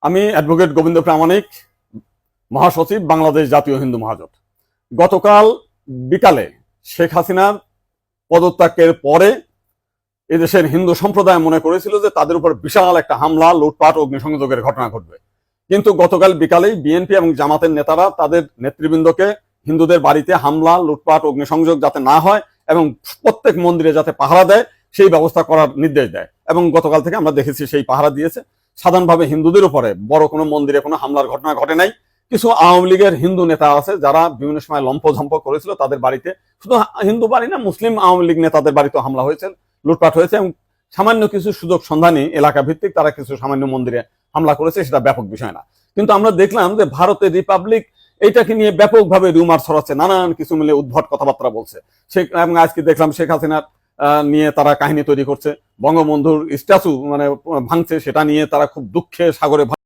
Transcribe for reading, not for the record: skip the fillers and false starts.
আমি অ্যাডভোকেট গোবিন্দ প্রামাণিক, মহাসচিব, বাংলাদেশ জাতীয় হিন্দু মহাজোট। গতকাল বিকালে শেখ হাসিনার পদত্যাগের পরে এদেশের হিন্দু সম্প্রদায় মনে করেছিল যে তাদের উপর বিশাল একটা হামলা, লুটপাট, অগ্নিসংযোগের ঘটনা ঘটবে। কিন্তু গতকাল বিকালেই বিএনপি এবং জামাতের নেতারা তাদের নেতৃবৃন্দকে হিন্দুদের বাড়িতে হামলা, লুটপাট, অগ্নিসংযোগ যাতে না হয় এবং প্রত্যেক মন্দিরে যাতে পাহারা দেয় সেই ব্যবস্থা করার নির্দেশ দেয়। এবং গতকাল থেকে আমরা দেখেছি সেই পাহারা দিয়েছে। সাধারণভাবে হিন্দুদের উপরে বড় কোনো মন্দিরে কোনো হামলার ঘটনা ঘটে নাই। কিছু আওয়ামী লীগের হিন্দু নেতা আছে যারা বিভিন্ন সময় লম্পঝম্প করেছিল, তাদের বাড়িতে, শুধু হিন্দু বাড়ি না, মুসলিম আওয়ামী লীগ নেতাদের বাড়িতে হামলা হয়েছে, লুটপাট হয়েছে। এবং সামান্য কিছু সুযোগ সন্ধানী এলাকা ভিত্তিক তারা কিছু সামান্য মন্দিরে হামলা করেছে, সেটা ব্যাপক বিষয় না। কিন্তু আমরা দেখলাম যে ভারতের রিপাবলিক এইটাকে নিয়ে ব্যাপকভাবে রিউমার ছড়াচ্ছে, নানান কিছু মিলে উদ্ভট কথাবার্তা বলছে। এবং আজকে দেখলাম শেখ হাসিনার নিয়ে তারা কাহিনী তৈরি করছে, বঙ্গবন্ধুর স্ট্যাচু ভাঙছে, সেটা নিয়ে তারা খুব দুঃখে সাগরে